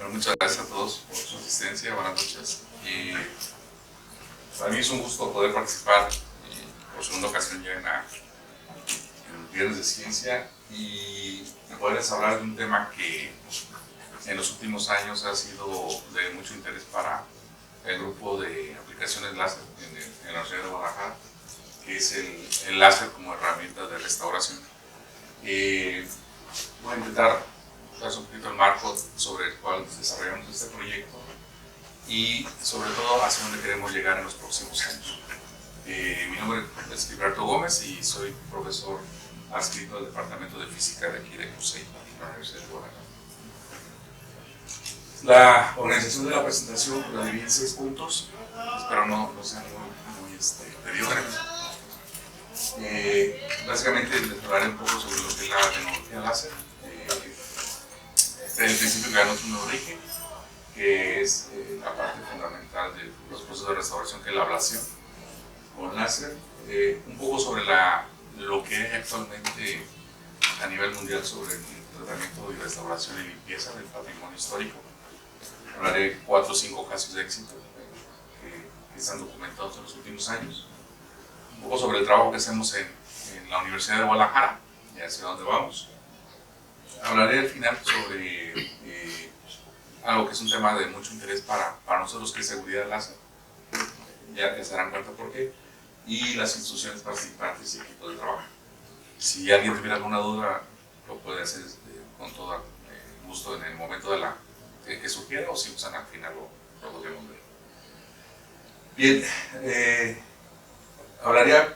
Bueno, muchas gracias a todos por su asistencia, buenas noches. Para mí es un gusto poder participar por segunda ocasión ya en Viernes de Ciencia y poderles hablar de un tema que en los últimos años ha sido de mucho interés para el grupo de aplicaciones láser en la Universidad de Guadalajara, que es el láser como herramienta de restauración. Voy a intentar darles un poquito el marco sobre el cual desarrollamos este proyecto y sobre todo hacia dónde queremos llegar en los próximos años. Mi nombre es Gilberto Gómez y soy profesor adscrito al Departamento de Física de aquí de CUSEI, de la Universidad de Guadalajara. La organización de la presentación la dividí en 6 puntos, espero no sean muy mediocres. Básicamente les hablaré un poco sobre lo que es la tecnología láser, el principio que ganó su nuevo origen, que es la parte fundamental de los procesos de restauración, que es la ablación con láser, un poco sobre lo que hay actualmente a nivel mundial sobre el tratamiento y restauración y limpieza del patrimonio histórico. Hablaré 4 o 5 casos de éxito que están documentados en los últimos años. Un poco sobre el trabajo que hacemos en la Universidad de Guadalajara y hacia dónde vamos. Hablaré al final sobre algo que es un tema de mucho interés para nosotros, que es seguridad láser. Ya se darán cuenta por qué. Y las instituciones participantes y equipos de trabajo. Si alguien tuviera alguna duda, lo puede hacer con todo gusto en el momento que sugiera, o si usan al final lo podríamos ver. Bien, hablaría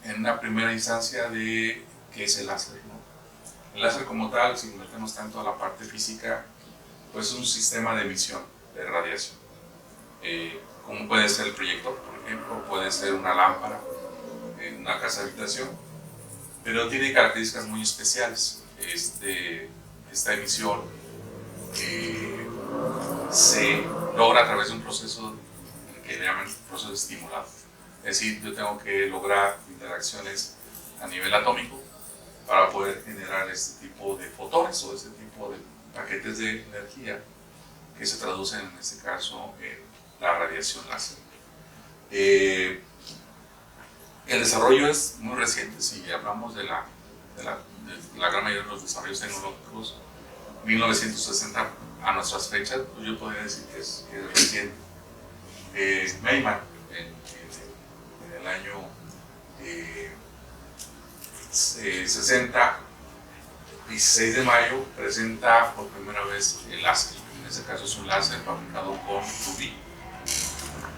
en una primera instancia de qué es el láser, ¿no? El láser como tal, si nos metemos tanto a la parte física, pues es un sistema de emisión de radiación. Como puede ser el proyector, por ejemplo, puede ser una lámpara en una casa de habitación, pero tiene características muy especiales. Esta emisión se logra a través de un proceso que le llaman proceso estimulado. Es decir, yo tengo que lograr interacciones a nivel atómico para poder generar este tipo de fotones o este tipo de paquetes de energía que se traducen en este caso en la radiación láser. El desarrollo es muy reciente. Si hablamos de la gran mayoría de los desarrollos tecnológicos, 1960 a nuestras fechas, pues yo podría decir que es reciente. Meyman en el año 60, 16 de mayo, presenta por primera vez el láser. En este caso es un láser fabricado con rubí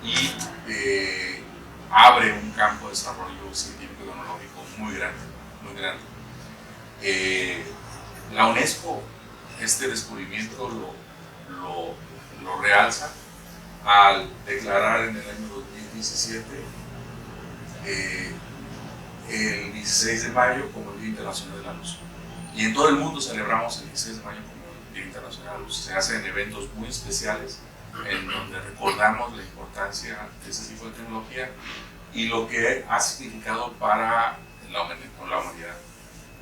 y abre un campo de desarrollo científico y tecnológico muy grande, muy grande. La UNESCO este descubrimiento lo realza al declarar en el año 2017 el 16 de mayo como el Día Internacional de la Luz. Y en todo el mundo celebramos el 16 de mayo como el Día Internacional de la Luz. Se hacen eventos muy especiales en donde recordamos la importancia de ese tipo de tecnología y lo que ha significado para la humanidad.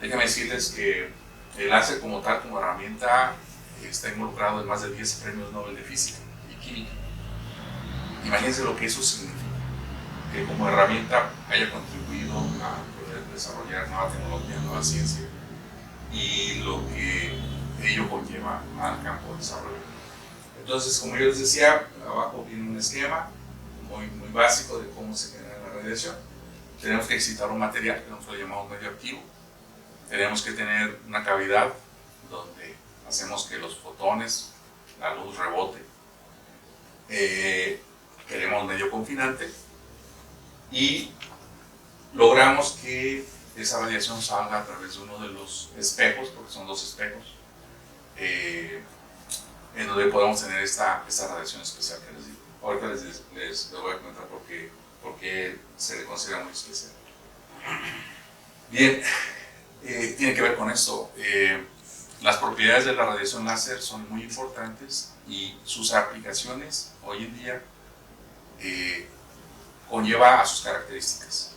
Déjenme decirles que el láser como tal, como herramienta, está involucrado en más de 10 premios Nobel de Física y Química. Imagínense lo que eso significa, que como herramienta haya contribuido a poder desarrollar nueva tecnología, nueva ciencia y lo que ello conlleva al campo de desarrollo. Entonces, como yo les decía, abajo viene un esquema muy básico de cómo se genera la radiación. Tenemos que excitar un material que nosotros llamamos medio activo. Tenemos que tener una cavidad donde hacemos que los fotones, la luz rebote. Queremos medio confinante y logramos que esa radiación salga a través de uno de los espejos, porque son 2 espejos, en donde podemos tener esta radiación especial que les digo. Ahorita les voy a comentar por qué se le considera muy especial. Bien. Tiene que ver con esto. Las propiedades de la radiación láser son muy importantes y sus aplicaciones hoy en día conlleva a sus características.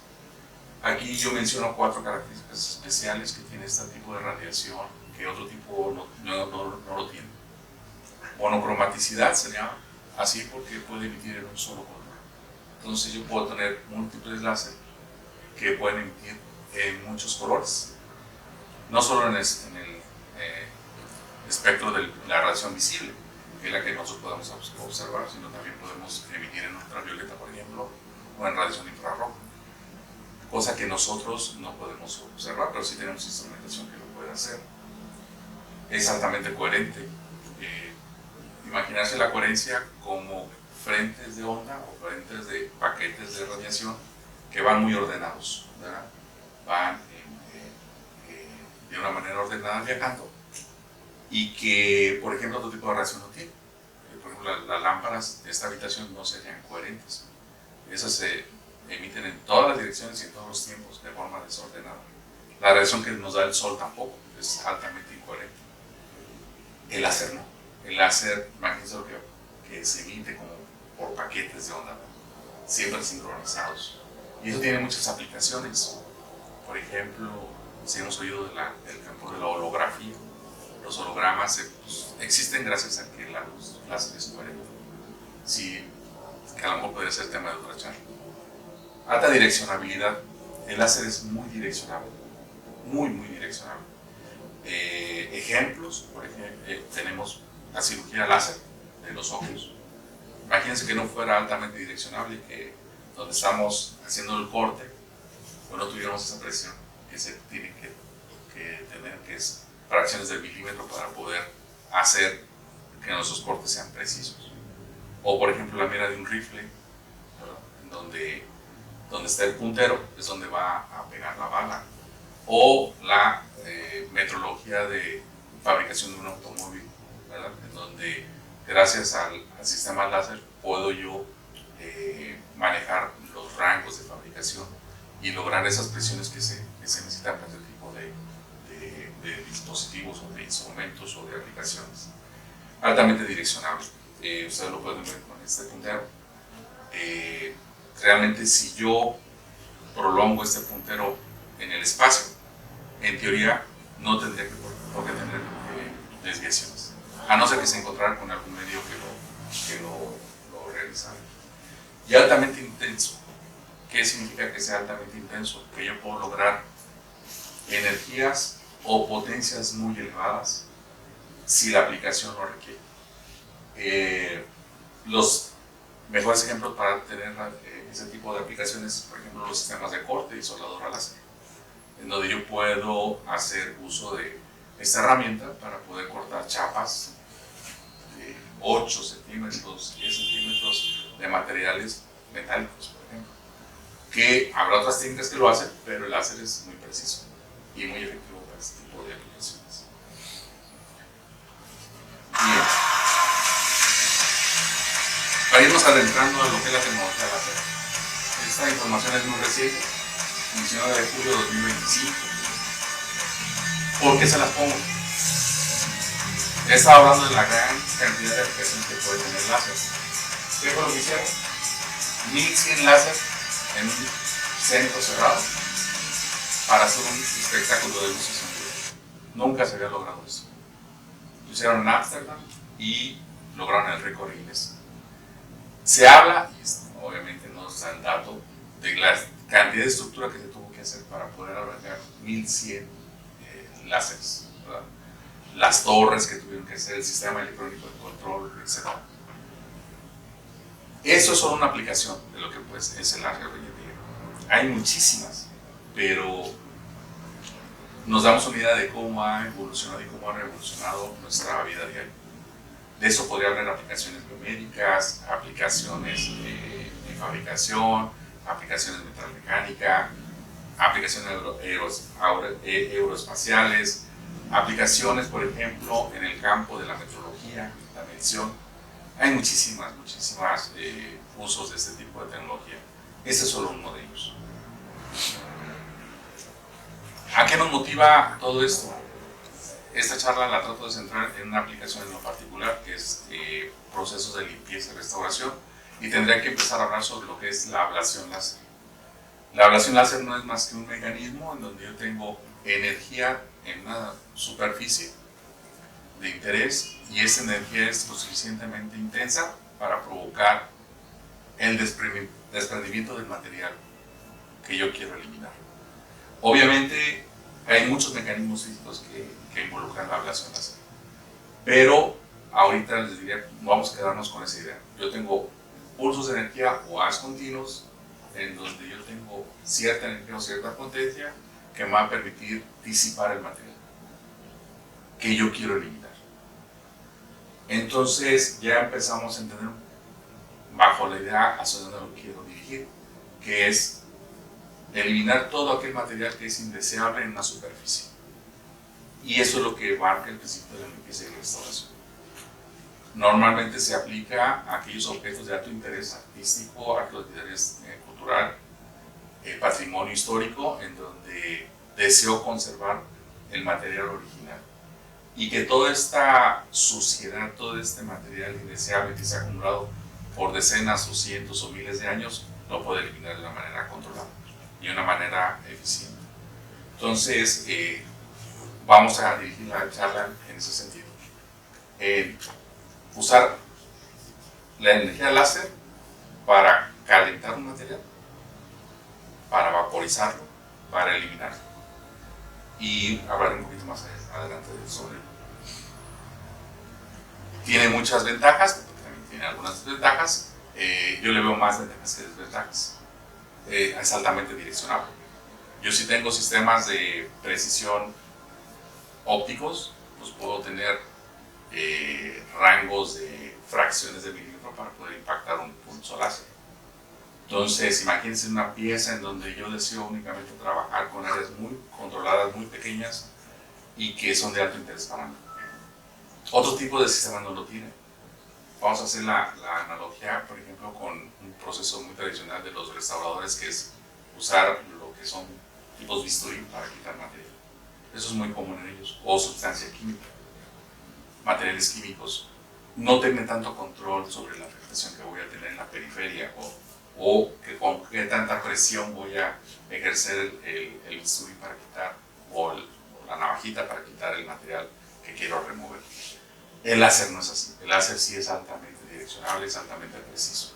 Aquí yo menciono 4 características especiales que tiene este tipo de radiación que otro tipo no lo tiene. monocromaticidad, se llama así porque puede emitir en un solo color. Entonces yo puedo tener múltiples láser que pueden emitir en muchos colores, no solo en el espectro de la radiación visible, que es la que nosotros podemos observar, sino también podemos emitir en ultravioleta, por ejemplo, o en radiación infrarroja, cosa que nosotros no podemos observar, pero sí tenemos instrumentación que lo puede hacer. Es altamente coherente. Imaginarse la coherencia como frentes de onda o frentes de paquetes de radiación que van muy ordenados, ¿verdad? Van de una manera ordenada viajando, y que, por ejemplo, otro tipo de radiación no tiene. Por ejemplo, las lámparas de esta habitación no serían coherentes. Esas se emiten en todas las direcciones y en todos los tiempos de forma desordenada. La radiación que nos da el sol tampoco, es altamente incoherente. El láser no. El láser, imagínense lo que se emite como por paquetes de onda, siempre sincronizados. Y eso tiene muchas aplicaciones. Por ejemplo, si hemos oído del campo de la holografía, los hologramas existen gracias a que la luz láser es coherente. Sí, que a lo mejor podría ser tema de otra charla. Alta direccionabilidad. El láser es muy direccionable, muy direccionable. Ejemplos, por ejemplo, tenemos la cirugía láser de los ojos. Imagínense que no fuera altamente direccionable, que donde estamos haciendo el corte, pues no tuviéramos esa presión que se tiene que tener, que es fracciones de milímetro para poder hacer que nuestros cortes sean precisos. O por ejemplo la mira de un rifle, ¿verdad? Donde está el puntero es donde va a pegar la bala. O la metrología de fabricación de un automóvil, ¿verdad? En donde gracias al sistema láser puedo yo manejar los rangos de fabricación y lograr esas presiones que se necesitan para este tipo de dispositivos o de instrumentos o de aplicaciones. Altamente direccionable. Ustedes lo pueden ver con este puntero. Realmente si yo prolongo este puntero en el espacio, en teoría no tendría por qué tener desviaciones, a no ser que se encontrara con algún medio que lo realizara. Y altamente intenso. ¿Qué significa que sea altamente intenso? Que yo puedo lograr energías o potencias muy elevadas si la aplicación lo requiere. Los mejores ejemplos para tener ese tipo de aplicaciones, por ejemplo, los sistemas de corte y soldadura láser, en donde yo puedo hacer uso de esta herramienta para poder cortar chapas de 8 centímetros, 10 centímetros de materiales metálicos, por ejemplo. Que habrá otras técnicas que lo hacen, pero el láser es muy preciso y muy efectivo para este tipo de aplicaciones. Bien. Para irnos adentrando a lo que es la tecnología láser. Esta información es muy reciente, 19 de julio de 2025. ¿Por qué se las pongo? He estado hablando de la gran cantidad de aplicaciones que puede tener el láser. ¿Qué fue lo que hicieron? 1100 láser en un centro cerrado para hacer un espectáculo de luz y sonido. Nunca se había logrado eso. Lo hicieron en Ámsterdam y lograron el récord Guinness. Se habla, y obviamente no se da el dato, de la cantidad de estructura que se tuvo que hacer para poder albergar 1100 láseres, ¿verdad? Las torres que tuvieron que hacer, el sistema electrónico de control, etc. Eso es solo una aplicación de lo que pues, es el láser hoy en día. Hay muchísimas, pero nos damos una idea de cómo ha evolucionado y cómo ha revolucionado nuestra vida diaria. De eso podría haber aplicaciones biomédicas, aplicaciones de fabricación, aplicaciones de metalmecánica, aplicaciones aeroespaciales, aplicaciones, por ejemplo, en el campo de la metrología, la medición. Hay muchísimas usos de este tipo de tecnología. Este es solo uno de ellos. ¿A qué nos motiva todo esto? Esta charla la trato de centrar en una aplicación en lo particular, que es procesos de limpieza y restauración, y tendría que empezar a hablar sobre lo que es la ablación láser. La ablación láser no es más que un mecanismo en donde yo tengo energía en una superficie de interés y esa energía es lo suficientemente intensa para provocar el desprendimiento del material que yo quiero eliminar. Obviamente hay muchos mecanismos físicos que involucran la ablación láser, pero ahorita les diría, vamos a quedarnos con esa idea. Yo tengo pulsos de energía o haz continuos en donde yo tengo cierta energía o cierta potencia que me va a permitir disipar el material que yo quiero eliminar. Entonces ya empezamos a entender bajo la idea hacia dónde lo quiero dirigir, que es eliminar todo aquel material que es indeseable en una superficie. Y eso es lo que marca el principio de la limpieza y la restauración. Normalmente se aplica a aquellos objetos de alto interés artístico, alto interés cultural, patrimonio histórico, en donde deseo conservar el material original. Y que toda esta suciedad, todo este material indeseable que se ha acumulado por decenas o cientos o miles de años, lo puede eliminar de una manera controlada y de una manera eficiente. Entonces, vamos a dirigir la charla en ese sentido. Usar la energía láser para calentar un material, para vaporizarlo, para eliminarlo. Y hablaré un poquito más adelante sobre él. Tiene muchas ventajas, pero también tiene algunas desventajas. Yo le veo más ventajas que desventajas. Es altamente direccionable. Yo si tengo sistemas de precisión ópticos, pues puedo tener rangos de fracciones de milímetro para poder impactar un pulso láser. Entonces, imagínense una pieza en donde yo deseo únicamente trabajar con áreas muy controladas, muy pequeñas y que son de alto interés para mí. Otro tipo de sistema no lo tiene. Vamos a hacer la analogía, por ejemplo, con un proceso muy tradicional de los restauradores, que es usar lo que son tipos bisturí para quitar material. Eso es muy común en ellos. O sustancia química, materiales químicos. No tienen tanto control sobre la afectación que voy a tener en la periferia o que con qué tanta presión voy a ejercer el bisturí para quitar o la navajita para quitar el material que quiero remover. El láser no es así. El láser sí es altamente direccionable, es altamente preciso.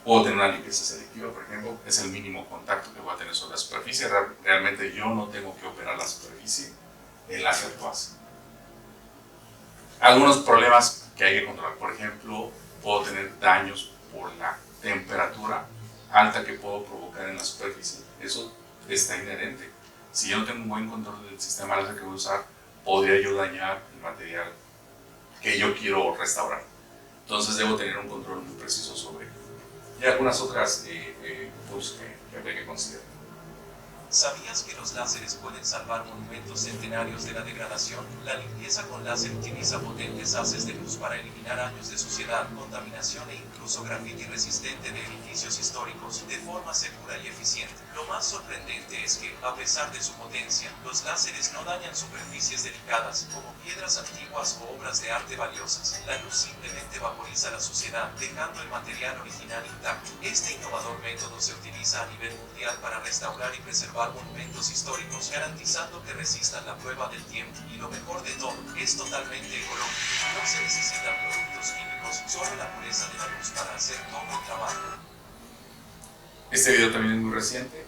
Puedo tener una limpieza selectiva, por ejemplo, es el mínimo contacto que voy a tener sobre la superficie. Realmente yo no tengo que operar la superficie, el láser lo hace. Algunos problemas que hay que controlar, por ejemplo, puedo tener daños por la temperatura alta que puedo provocar en la superficie. Eso está inherente. Si yo no tengo un buen control del sistema láser que voy a usar, podría yo dañar el material que yo quiero restaurar. Entonces debo tener un control muy preciso sobre ello. Y algunas otras puntos que habría que considerar. ¿Sabías que los láseres pueden salvar monumentos centenarios de la degradación? La limpieza con láser utiliza potentes haces de luz para eliminar años de suciedad, contaminación e incluso grafiti resistente de edificios históricos de forma segura y eficiente. Lo más sorprendente es que, a pesar de su potencia, los láseres no dañan superficies delicadas, como piedras antiguas o obras de arte valiosas. La luz simplemente vaporiza la suciedad, dejando el material original intacto. Este innovador método se utiliza a nivel mundial para restaurar y preservar monumentos históricos, garantizando que resistan la prueba del tiempo. Y lo mejor de todo, es totalmente ecológico. No se necesitan productos químicos, solo la pureza de la luz para hacer todo el trabajo. Este video también es muy reciente.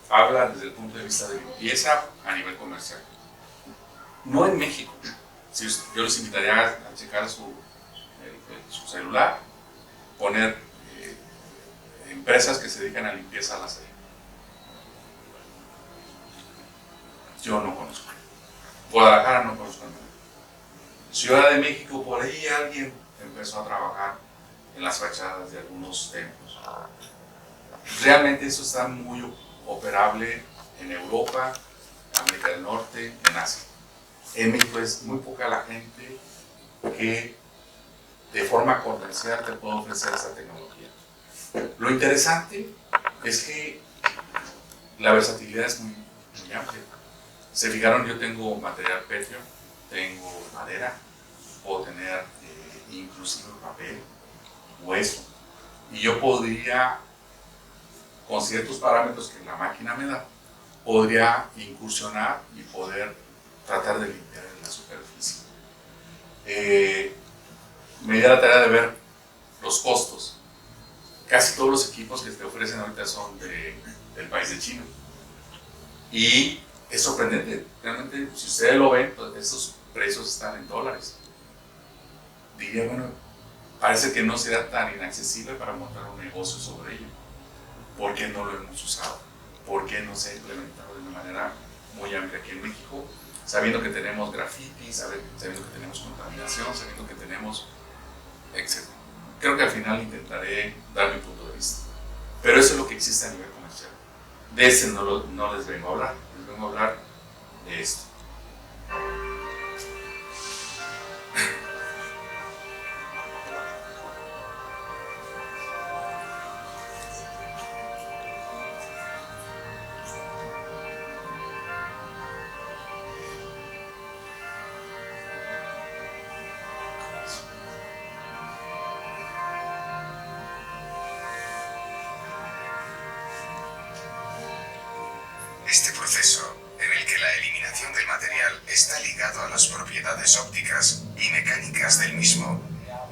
Habla desde el punto de vista de limpieza a nivel comercial. No en México. Yo les invitaría a checar su celular, poner empresas que se dedican a limpieza láser. Yo no conozco. Guadalajara no conozco nada. Ciudad de México, por ahí alguien empezó a trabajar en las fachadas de algunos templos. Realmente eso está muy operable en Europa, en América del Norte, en Asia. En México es muy poca la gente que de forma comercial te puede ofrecer esta tecnología. Lo interesante es que la versatilidad es muy amplia. Se fijaron, yo tengo material pétreo, tengo madera, puedo tener inclusive papel, hueso, y yo podría, con ciertos parámetros que la máquina me da, podría incursionar y poder tratar de limpiar la superficie. Me di la tarea de ver los costos. Casi todos los equipos que te ofrecen ahorita son del país de China. Y es sorprendente, realmente, si ustedes lo ven, pues estos precios están en dólares. Diría, bueno, parece que no será tan inaccesible para montar un negocio sobre ello. ¿Por qué no lo hemos usado? ¿Por qué no se ha implementado de una manera muy amplia aquí en México? Sabiendo que tenemos graffiti, sabiendo que tenemos contaminación, sabiendo que tenemos, etc. Creo que al final intentaré dar mi punto de vista. Pero eso es lo que existe a nivel comercial. De ese no les vengo a hablar, les vengo a hablar de esto. Este proceso, en el que la eliminación del material está ligado a las propiedades ópticas y mecánicas del mismo,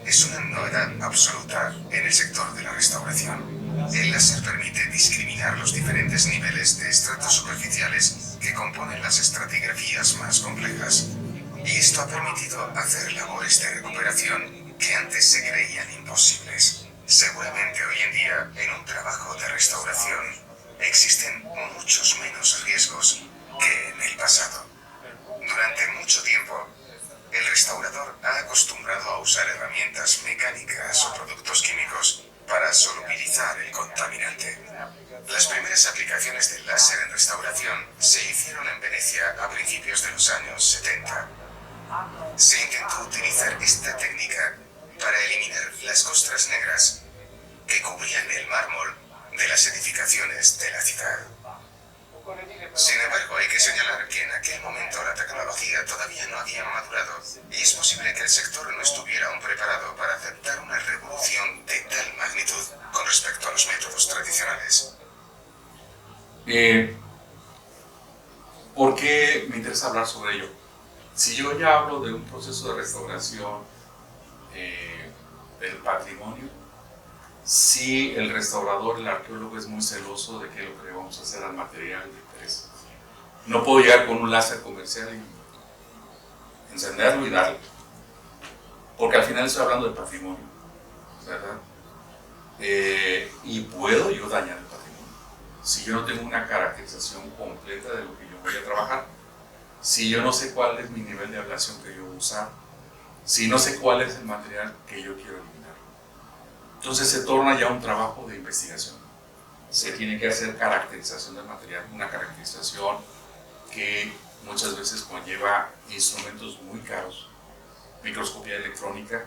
es una novedad absoluta en el sector de la restauración. El láser permite discriminar los diferentes niveles de estratos superficiales que componen las estratigrafías más complejas. Y esto ha permitido hacer labores de recuperación que antes se creían imposibles. Seguramente hoy en día, en un trabajo de restauración, existen muchos menos riesgos que en el pasado. Durante mucho tiempo, el restaurador ha acostumbrado a usar herramientas mecánicas o productos químicos para solubilizar el contaminante. Las primeras aplicaciones del láser en restauración se hicieron en Venecia a principios de los años 70. Se intentó utilizar esta técnica para eliminar las costras negras que cubrían el mármol de las edificaciones de la ciudad. Sin embargo, hay que señalar que en aquel momento la tecnología todavía no había madurado y es posible que el sector no estuviera aún preparado para aceptar una revolución de tal magnitud con respecto a los métodos tradicionales. ¿Por qué me interesa hablar sobre ello? Si yo ya hablo de un proceso de restauración del patrimonio, sí, el restaurador, el arqueólogo es muy celoso de qué es lo que le vamos a hacer al material de interés. No puedo llegar con un láser comercial y encenderlo y darle, porque al final estoy hablando de patrimonio, ¿verdad? Y puedo yo dañar el patrimonio si yo no tengo una caracterización completa de lo que yo voy a trabajar, si yo no sé cuál es mi nivel de ablación que yo voy a usar, si no sé cuál es el material que yo quiero eliminar. Entonces se torna ya un trabajo de investigación. Se tiene que hacer caracterización del material, una caracterización que muchas veces conlleva instrumentos muy caros, microscopía electrónica,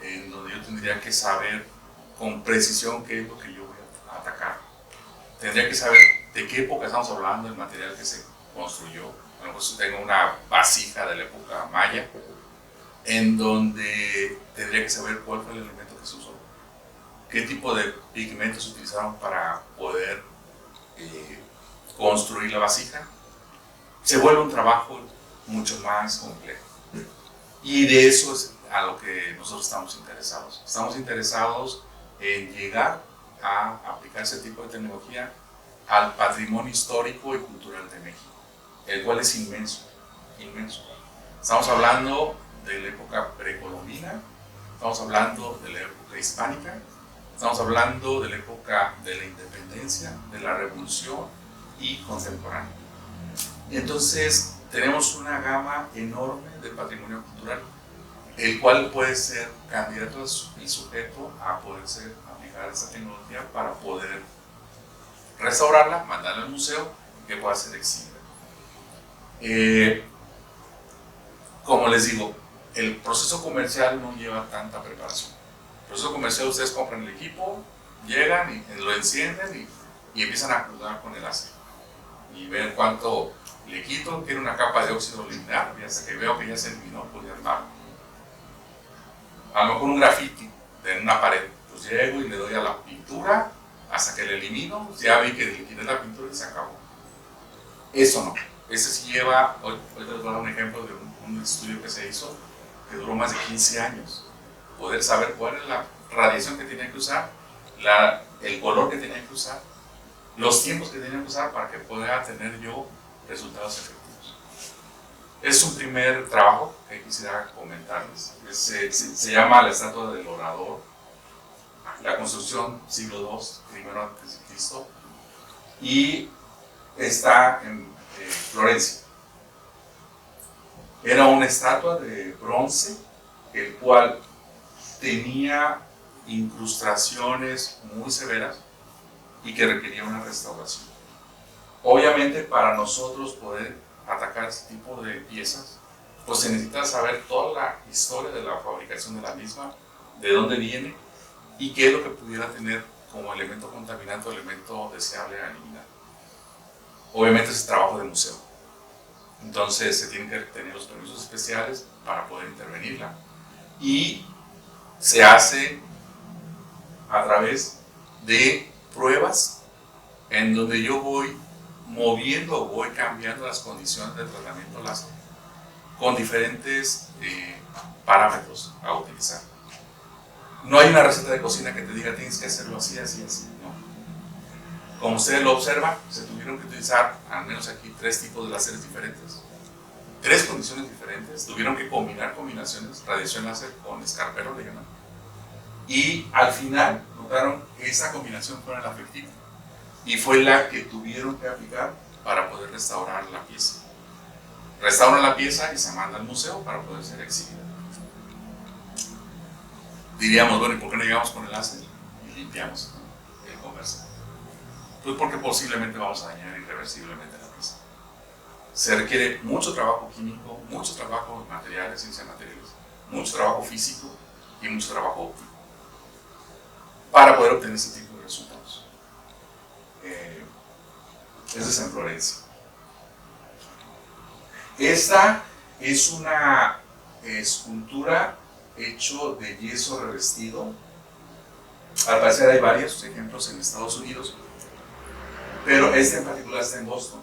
en donde yo tendría que saber con precisión qué es lo que yo voy a atacar. Tendría que saber de qué época estamos hablando, el material que se construyó. A lo mejor si tengo una vasija de la época maya, en donde tendría que saber cuál fue el elemento que se usó, qué tipo de pigmentos se utilizaron para poder construir la vasija. Se vuelve un trabajo mucho más complejo. Y de eso es a lo que nosotros estamos interesados. Estamos interesados en llegar a aplicar ese tipo de tecnología al patrimonio histórico y cultural de México, el cual es inmenso, inmenso. Estamos hablando de la época precolombina, estamos hablando de la época hispánica, estamos hablando de la época de la independencia, de la revolución y contemporánea. Entonces tenemos una gama enorme de patrimonio cultural, el cual puede ser candidato y sujeto a poderse aplicar esta tecnología para poder restaurarla, mandarla al museo y que pueda ser exhibida. Como les digo, el proceso comercial no lleva tanta preparación. El proceso comercial, ustedes compran el equipo, llegan y lo encienden y empiezan a jugar con el láser y ver cuánto le quito, tiene una capa de óxido luminar y hasta que veo que ya se eliminó, pues ya armarlo. A lo mejor un grafiti en una pared, pues llego y le doy a la pintura hasta que le elimino, pues ya vi que le quité la pintura y se acabó. Eso no. ese sí lleva, hoy les voy a dar un ejemplo de un estudio que se hizo, que duró más de 15 años. Poder saber cuál es la radiación que tenía que usar, el color que tenía que usar, los tiempos que tenía que usar para que pueda tener yo resultados efectivos. Es un primer trabajo que quisiera comentarles. Se llama la estatua del orador, la construcción siglo II, primero antes de Cristo, y está en Florencia. Era una estatua de bronce, el cual tenía incrustaciones muy severas y que requería una restauración. Obviamente, para nosotros poder atacar este tipo de piezas, pues se necesita saber toda la historia de la fabricación de la misma, de dónde viene y qué es lo que pudiera tener como elemento contaminante o elemento deseable a eliminar. Obviamente es trabajo de museo, entonces se tienen que tener los permisos especiales para poder intervenirla, y se hace a través de pruebas en donde yo voy moviendo, voy cambiando las condiciones de tratamiento láser con diferentes parámetros a utilizar. No hay una receta de cocina que te diga tienes que hacerlo así, así, así, no. Como ustedes lo observan, se tuvieron que utilizar, al menos aquí, 3 tipos de láseres diferentes, 3 condiciones diferentes, tuvieron que combinar combinaciones, radiación láser con escarpero, le llaman, y al final notaron que esa combinación fue la efectiva y fue la que tuvieron que aplicar para poder restaurar la pieza. Restauran la pieza y se manda al museo para poder ser exhibida. Diríamos, bueno, ¿y por qué no llegamos con el láser y limpiamos el comercio? Pues porque posiblemente vamos a dañar irreversiblemente la pieza. Se requiere mucho trabajo químico, mucho trabajo en materiales, ciencia de materiales, mucho trabajo físico y mucho trabajo óptico para poder obtener ese tipo de resultados. Eso es en Florencia. Esta es una escultura hecho de yeso revestido. Al parecer hay varios ejemplos en Estados Unidos, pero este en particular está en Boston.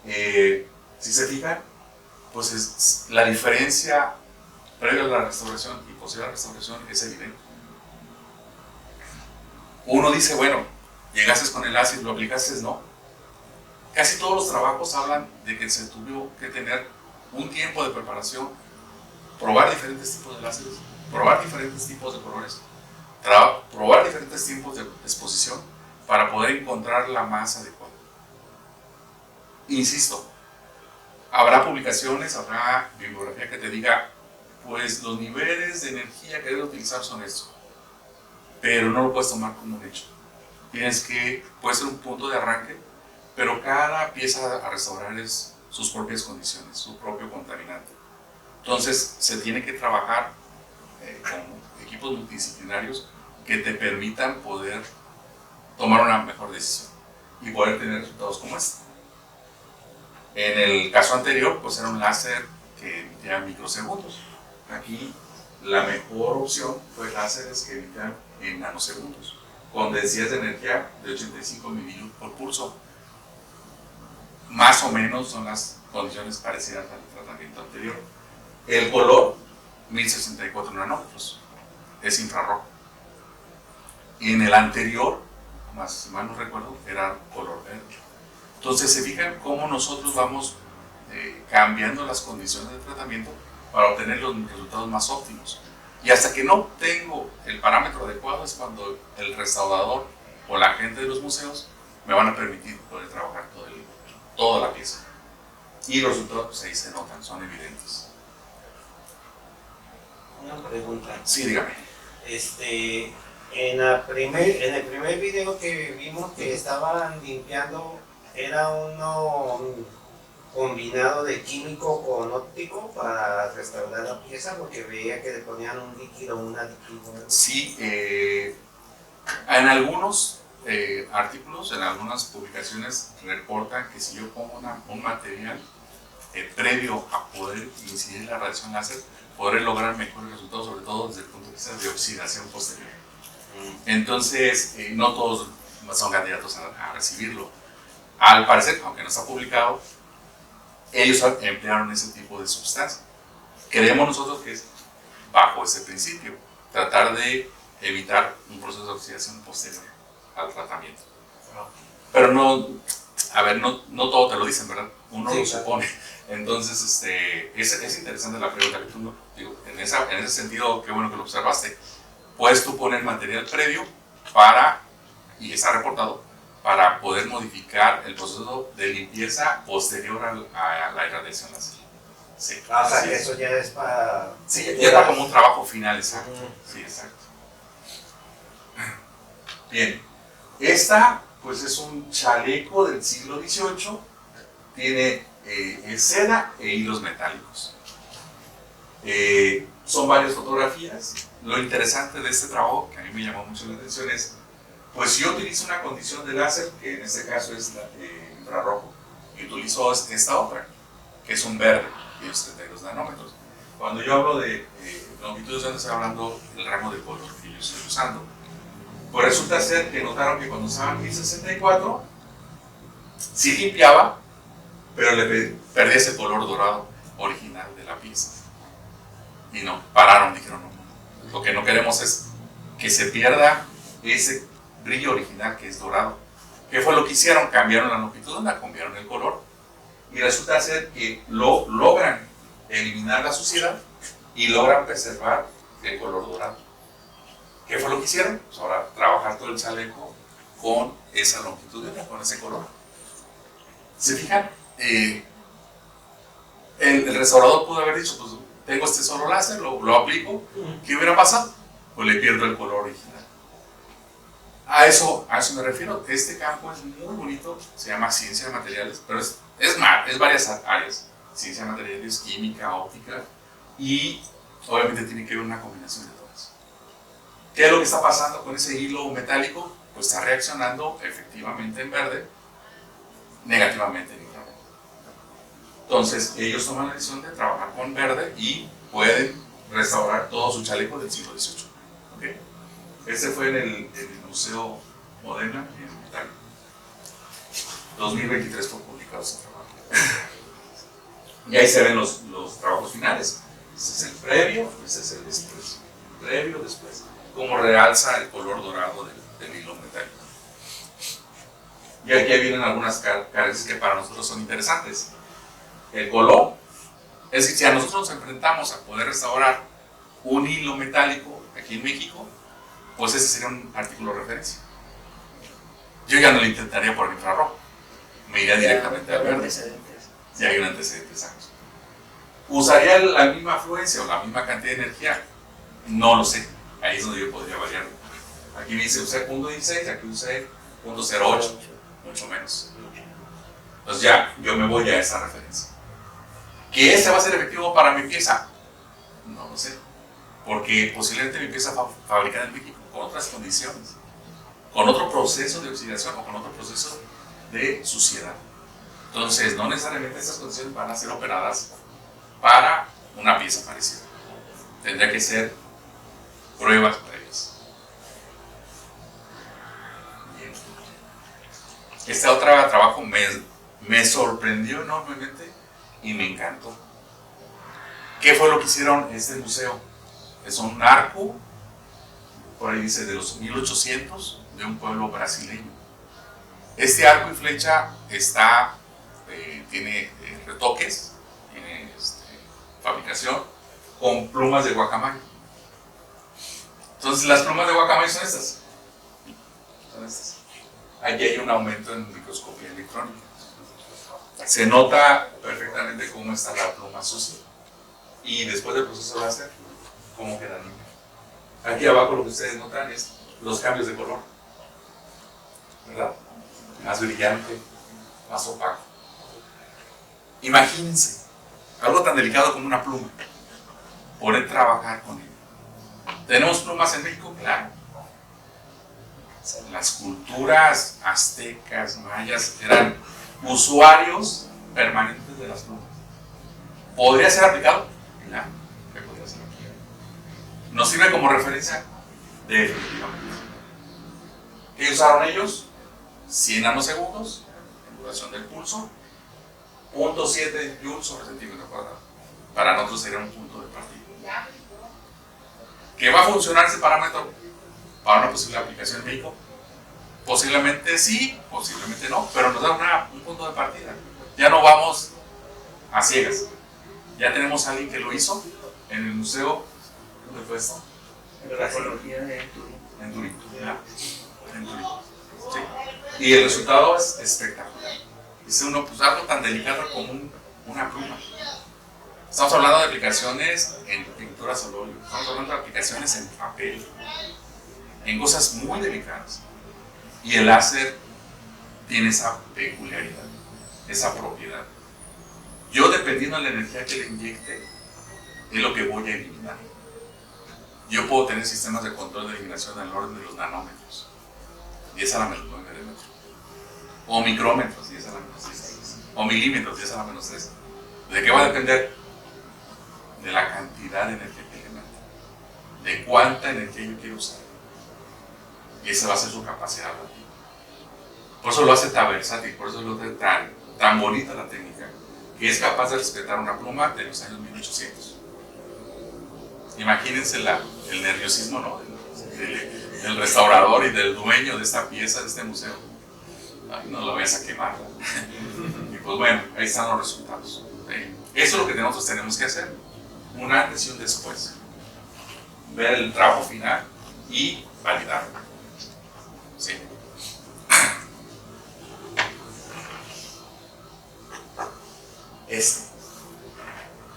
Si se fijan, pues la diferencia previa a la restauración y posterior a la restauración es evidente. Uno dice, bueno, llegaste con el láser, lo aplicaste, no. Casi todos los trabajos hablan de que se tuvo que tener un tiempo de preparación, probar diferentes tipos de láseres, probar diferentes tipos de colores, probar diferentes tipos de exposición para poder encontrar la más adecuada. Insisto, habrá publicaciones, habrá bibliografía que te diga, pues los niveles de energía que debes utilizar son estos, pero no lo puedes tomar como un hecho. Puede ser un punto de arranque, pero cada pieza a restaurar es sus propias condiciones, su propio contaminante. Entonces se tiene que trabajar con equipos multidisciplinarios que te permitan poder tomar una mejor decisión y poder tener resultados como este. En el caso anterior, pues era un láser que emitía microsegundos. Aquí la mejor opción fue láseres que emitían en nanosegundos, con densidades de energía de 85 mililitros por pulso. Más o menos son las condiciones parecidas al tratamiento anterior. El color, 1064 nanómetros, es infrarrojo. En el anterior, más si mal no recuerdo, era color verde. Entonces se fijan cómo nosotros vamos cambiando las condiciones de tratamiento para obtener los resultados más óptimos. Y hasta que no tengo el parámetro adecuado es cuando el restaurador o la gente de los museos me van a permitir poder trabajar toda la pieza. Y los resultados pues, ahí se notan, son evidentes. Una pregunta. Sí, dígame. En el primer video que vimos que estaban limpiando, era uno combinado de químico con óptico para restaurar la pieza, porque veía que le ponían un líquido, un aditivo. Sí, en algunos artículos, en algunas publicaciones reportan que si yo pongo un material previo a poder incidir la radiación láser, podré lograr mejores resultados, sobre todo desde el punto de vista de oxidación posterior. Entonces, no todos son candidatos a recibirlo. Al parecer, aunque no está publicado, ellos emplearon ese tipo de sustancia. Creemos nosotros que es bajo ese principio, tratar de evitar un proceso de oxidación posterior al tratamiento. Pero no, a ver, no todo te lo dicen, ¿verdad? Uno lo supone. Entonces, es interesante la pregunta que tú, digo, en ese sentido, qué bueno que lo observaste. Puedes tú poner material previo y está reportado, para poder modificar el proceso de limpieza posterior a la irradiación láser. Sí. O sea, que eso ya es para... Sí, ya está como un trabajo final, exacto. Sí, exacto. Bien, esta pues es un chaleco del siglo XVIII, tiene seda e hilos metálicos. Son varias fotografías. Lo interesante de este trabajo, que a mí me llamó mucho la atención, es, pues yo utilizo una condición de láser, que en este caso es infrarrojo, y utilizo esta otra, que es un verde, de 32 nanómetros. Cuando yo hablo de longitudes, estoy hablando del rango de color que yo estoy usando. Pues resulta ser que notaron que cuando usaban 1064, sí limpiaba, pero le perdía ese color dorado original de la pieza. Y no, pararon, dijeron no. Lo que no queremos es que se pierda ese brillo original que es dorado. ¿Qué fue lo que hicieron? Cambiaron la longitud, cambiaron el color. Y resulta ser que logran eliminar la suciedad y logran preservar el color dorado. ¿Qué fue lo que hicieron? Pues ahora trabajar todo el chaleco con esa longitud, con ese color. ¿Se fijan? El restaurador pudo haber dicho, pues tengo este solo láser, lo aplico, ¿qué hubiera pasado? Pues le pierdo el color original. A eso me refiero. Este campo es muy bonito, se llama ciencia de materiales, pero es varias áreas: ciencia de materiales, química, óptica, y obviamente tiene que haber una combinación de todas. ¿Qué es lo que está pasando con ese hilo metálico? Pues está reaccionando efectivamente en verde, negativamente en infrarrojo. Entonces ellos toman la decisión de trabajar con verde y pueden restaurar todo su chaleco del siglo XVIII. ¿Okay? Este fue en el Museo Modena en Italia. 2023 fue publicado ese trabajo. Y ahí se ven los trabajos finales. Ese es el previo, ese es el después. Previo, después. Cómo realza el color dorado del hilo metálico. Y aquí vienen algunas carencias que para nosotros son interesantes. El color. Es decir, si a nosotros nos enfrentamos a poder restaurar un hilo metálico aquí en México, pues ese sería un artículo de referencia. Yo ya no lo intentaría por el infrarrojo, me iría directamente al verde. Si hay un antecedente exacto. ¿Usaría la misma afluencia o la misma cantidad de energía? No lo sé, ahí es donde yo podría variar. Aquí me dice usé 0.16, aquí usé 0.08, mucho menos. Entonces ya yo me voy a esa referencia. ¿Que ese va a ser efectivo para mi pieza? No lo sé, porque posiblemente mi pieza fabricada en México con otras condiciones, con otro proceso de oxidación o con otro proceso de suciedad. Entonces, no necesariamente estas condiciones van a ser operadas para una pieza parecida. Tendría que ser pruebas previas. Bien. Este otro trabajo me sorprendió enormemente y me encantó. ¿Qué fue lo que hicieron este museo? Es un arco, por ahí dice, de los 1800, de un pueblo brasileño. Este arco y flecha tiene retoques, tiene fabricación con plumas de guacamayo. Entonces las plumas de guacamayo son estas. Aquí hay un aumento en microscopía electrónica. Se nota perfectamente cómo está la pluma sucia. Y después del proceso láser, cómo queda limpio. Aquí abajo lo que ustedes notan es los cambios de color, ¿verdad? Más brillante, más opaco. Imagínense, algo tan delicado como una pluma, poder trabajar con él. ¿Tenemos plumas en México? Claro. Las culturas aztecas, mayas, eran usuarios permanentes de las plumas. ¿Podría ser aplicado? Claro, que podría ser aplicado. Nos sirve como referencia definitivamente. ¿Qué usaron ellos? 100 nanosegundos en duración del pulso 0.7 joules sobre centímetro cuadrado. Para nosotros sería un punto de partida. ¿Que va a funcionar ese parámetro para una posible aplicación en México? Posiblemente sí, posiblemente no, pero nos da un punto de partida. Ya no vamos a ciegas. Ya tenemos a alguien que lo hizo en el museo. ¿Dónde fue esto? Grafología de Turín. En Turín. En Turín. Sí. Y el resultado es espectacular. Dice uno, pues algo tan delicado como una pluma. Estamos hablando de aplicaciones en pinturas al óleo, estamos hablando de aplicaciones en papel, en cosas muy delicadas. Y el láser tiene esa peculiaridad, esa propiedad. Yo, dependiendo de la energía que le inyecte, es lo que voy a eliminar. Yo puedo tener sistemas de control de eliminación al orden de los nanómetros, 10 a la menos 9 de metro, o micrómetros, 10 a la menos 6, o milímetros, 10 a la menos 3. ¿De qué va a depender? De la cantidad de energía que le meta, de cuánta energía yo quiero usar. Y esa va a ser su capacidad relativa. Por eso lo hace tan versátil, por eso lo hace tan bonita la técnica, que es capaz de respetar una pluma de los años 1800. Imagínense el nerviosismo, ¿no? del restaurador y del dueño de esta pieza, de este museo. Ay, no lo vayas a quemar. Y pues bueno, ahí están los resultados. Eso es lo que nosotros tenemos que hacer. Un antes y un después. Ver el trabajo final y validarlo. Sí.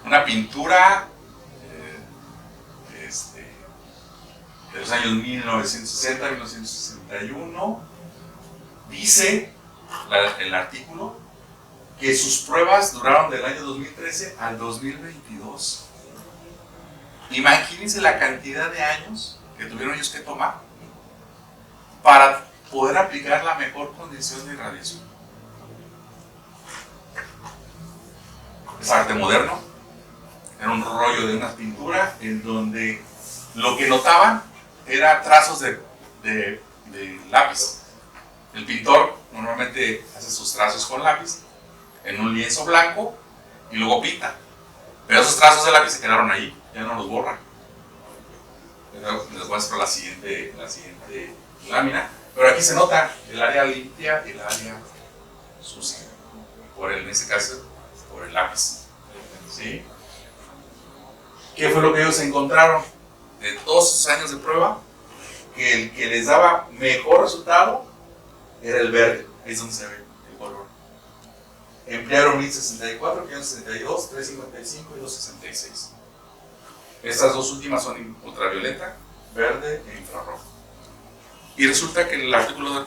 Una pintura de los años 1960, 1961, dice el artículo que sus pruebas duraron del año 2013 al 2022. Imagínense la cantidad de años que tuvieron ellos que tomar para poder aplicar la mejor condición de irradiación. Es arte moderno, era un rollo de una pintura en donde lo que notaban era trazos de lápiz. El pintor normalmente hace sus trazos con lápiz en un lienzo blanco y luego pinta. Pero esos trazos de lápiz se quedaron ahí, ya no los borran. Les muestro la siguiente lámina. Pero aquí se nota el área limpia y el área sucia. En ese caso, por el lápiz. ¿Sí? ¿Qué fue lo que ellos encontraron? De todos sus años de prueba, que el que les daba mejor resultado era el verde. Ahí es donde se ve el color. Emplearon 1064, 562, 355 y 266. Estas dos últimas son ultravioleta, verde e infrarrojo. Y resulta que el artículo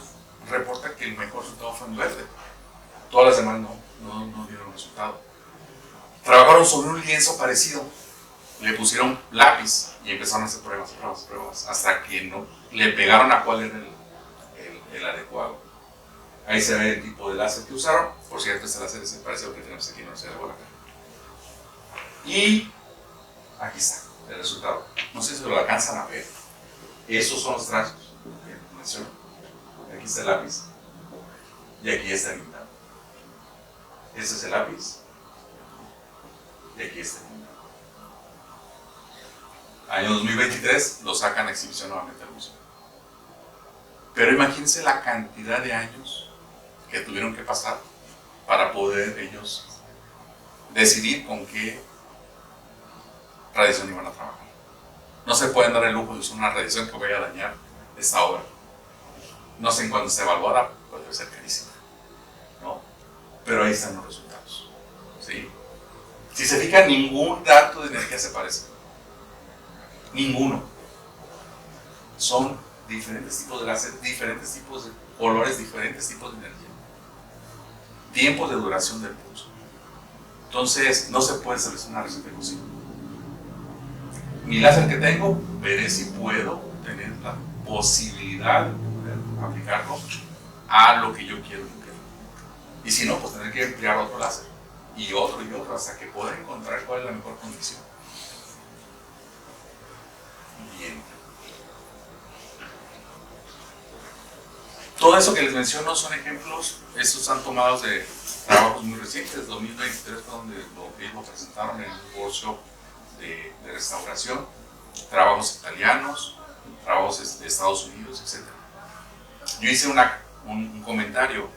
reporta que el mejor resultado fue en verde. Todas las demás no dieron resultado. Trabajaron sobre un lienzo parecido. Le pusieron lápiz y empezaron a hacer pruebas, hasta que no le pegaron a cuál era el adecuado. Ahí se ve el tipo de láser que usaron. Por cierto, este láser es el parecido que tenemos aquí en la Universidad de Guadalajara. Y aquí está el resultado. No sé si lo alcanzan a ver. Esos son los trazos que menciono. Aquí está el lápiz y aquí está el pintado. Este es el lápiz y aquí está el pintado. Año 2023 lo sacan a exhibición nuevamente al museo. Pero imagínense la cantidad de años que tuvieron que pasar para poder ellos decidir con qué radiación iban a trabajar. No se pueden dar el lujo de usar una radiación que vaya a dañar esta obra. No sé en cuándo esté evaluada, puede ser carísima, ¿no? Pero ahí están los resultados, ¿sí? Si se fijan, ningún dato de energía se parece. Ninguno. Son diferentes tipos de láser, diferentes tipos de colores, diferentes tipos de energía. Tiempos de duración del pulso. Entonces, no se puede establecer una receta exclusiva. Mi láser que tengo, veré si puedo tener la posibilidad de poder aplicarlo a lo que yo quiero. Y si no, pues tener que emplear otro láser y otro hasta que pueda encontrar cuál es la mejor condición. Bien. Todo eso que les menciono son ejemplos, estos están tomados de trabajos muy recientes. 2023 fue donde lo presentaron en un workshop de restauración, trabajos italianos, trabajos de Estados Unidos, etc. Yo hice un comentario.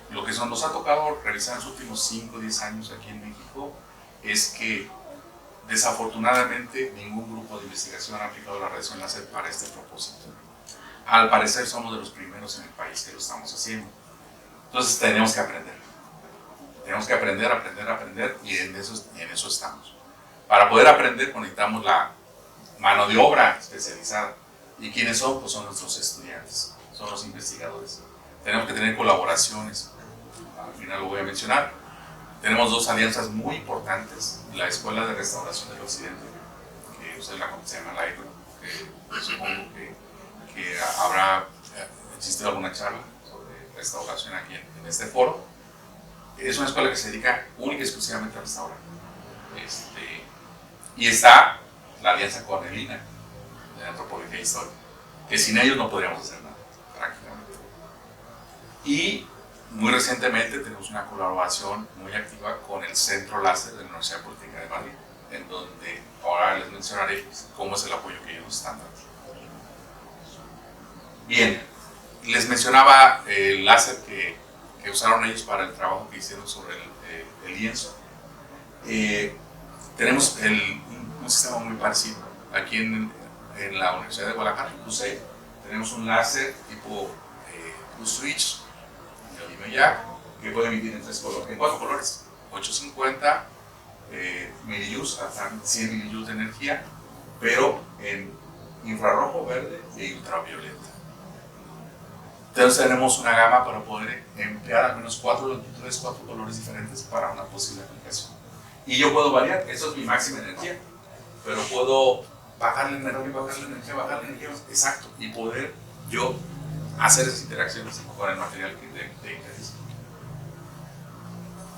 Lo que nos ha tocado realizar en los últimos 5 o 10 años aquí en México es que desafortunadamente ningún grupo de investigación ha aplicado la radiación láser para este propósito. Al parecer somos de los primeros en el país que lo estamos haciendo. Entonces tenemos que aprender. Tenemos que aprender y en eso estamos. Para poder aprender necesitamos la mano de obra especializada. ¿Y quiénes son? Pues son nuestros estudiantes, son los investigadores. Tenemos que tener colaboraciones. Al final lo voy a mencionar. Tenemos 2 alianzas muy importantes. La Escuela de Restauración del Occidente, que ustedes la conocen, se llama la ECRO, que supongo que habrá existido alguna charla sobre restauración aquí en este foro. Es una escuela que se dedica única y exclusivamente a restaurar. Y está la alianza con el INA, de Antropología e Historia, que sin ellos no podríamos hacer nada, prácticamente. Y muy recientemente tenemos una colaboración muy activa con el Centro Láser de la Universidad Politécnica de Madrid, en donde ahora les mencionaré cómo es el apoyo que ellos nos están dando. Bien, les mencionaba el láser que usaron ellos para el trabajo que hicieron sobre el lienzo. Tenemos un sistema muy parecido. Aquí en la Universidad de Guadalajara, en UCE, tenemos un láser tipo U-Switch, que puede emitir en 4 colores, 850 millijoules hasta 100 millijoules de energía, pero en infrarrojo, verde y ultravioleta. Entonces tenemos una gama para poder emplear al menos 4 longitudes, 4 colores diferentes para una posible aplicación. Y yo puedo variar, eso es mi máxima energía, pero puedo bajarle energía, bajarle energía, exacto, y poder yo hacer esas interacciones con el material de interés.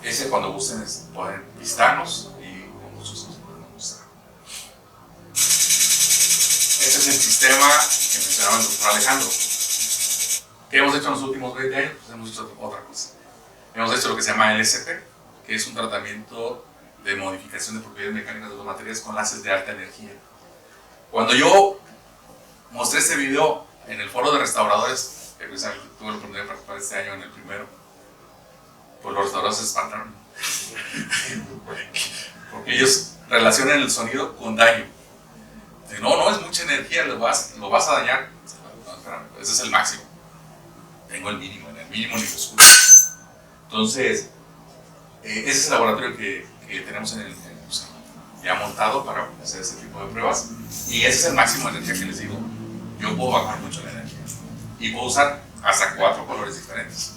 Ese, cuando gusten, pueden visitarnos y con muchos nos podemos mostrar. Este es el sistema que mencionaba el doctor Alejandro. ¿Qué hemos hecho en los últimos 20 años? Pues hemos hecho otra cosa. Hemos hecho lo que se llama LSP, que es un tratamiento de modificación de propiedades mecánicas de los materiales con láseres de alta energía. Cuando yo mostré este video en el foro de restauradores, que precisamente tuve la oportunidad de participar este año en el primero, pues los restauradores se espantaron. Porque ellos relacionan el sonido con daño. Dicen, no, es mucha energía, lo vas a dañar. No, espérame, ese es el máximo. Tengo el mínimo, en el mínimo ni lo escucho. Entonces, ese es el laboratorio que tenemos en el museo, ya montado para hacer ese tipo de pruebas. Y ese es el máximo de energía que les digo. Yo puedo bajar mucho la energía. Y puedo usar hasta 4 colores diferentes.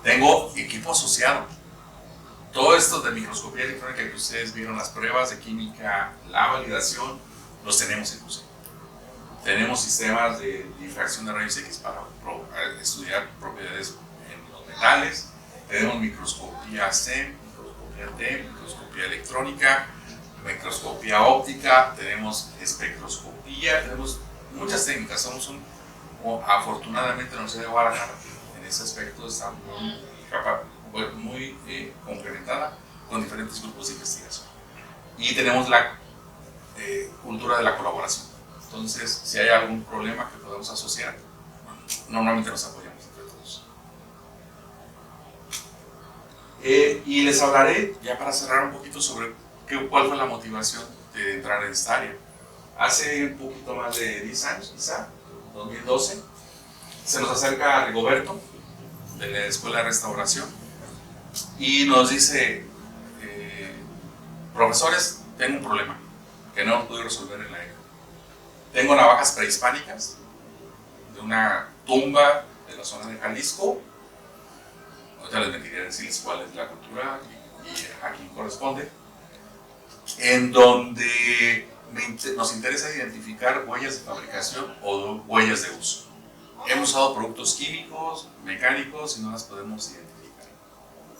Tengo equipo asociado. Todo esto de microscopía electrónica que ustedes vieron, las pruebas de química, la validación, los tenemos en el museo. Tenemos sistemas de difracción de rayos X para estudiar propiedades en los metales. Tenemos microscopía SEM, microscopía TEM, microscopía electrónica, microscopía óptica, tenemos espectroscopía, tenemos muchas técnicas. Somos afortunadamente la Universidad de Guadalajara en ese aspecto está muy complementada con diferentes grupos de investigación. Y tenemos la cultura de la colaboración. Entonces, si hay algún problema que podemos asociar, normalmente nos apoyamos entre todos. Y les hablaré, ya para cerrar un poquito, sobre cuál fue la motivación de entrar en esta área. Hace un poquito más de 10 años, quizá, 2012, se nos acerca Rigoberto, de la Escuela de Restauración, y nos dice, profesores, tengo un problema que no pude resolver en la ECO. Tengo navajas prehispánicas de una tumba de la zona de Jalisco. Ahorita les mentiría decirles cuál es la cultura y a quién corresponde, en donde nos interesa identificar huellas de fabricación o huellas de uso. Hemos usado productos químicos, mecánicos y no las podemos identificar.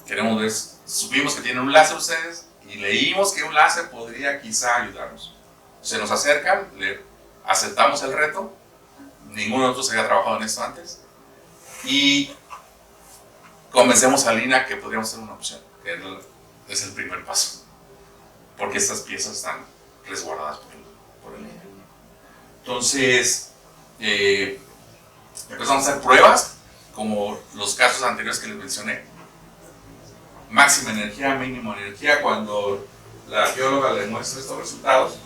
Queremos ver, supimos que tienen un láser ustedes y leímos que un láser podría quizá ayudarnos. Se nos acercan, aceptamos el reto, ninguno de nosotros había trabajado en esto antes y convencemos a Lina que podríamos hacer una opción, que es el primer paso, porque estas piezas están resguardadas por el niño. Entonces, empezamos a hacer pruebas, como los casos anteriores que les mencioné. Máxima energía, mínima energía. Cuando la bióloga le muestra estos resultados,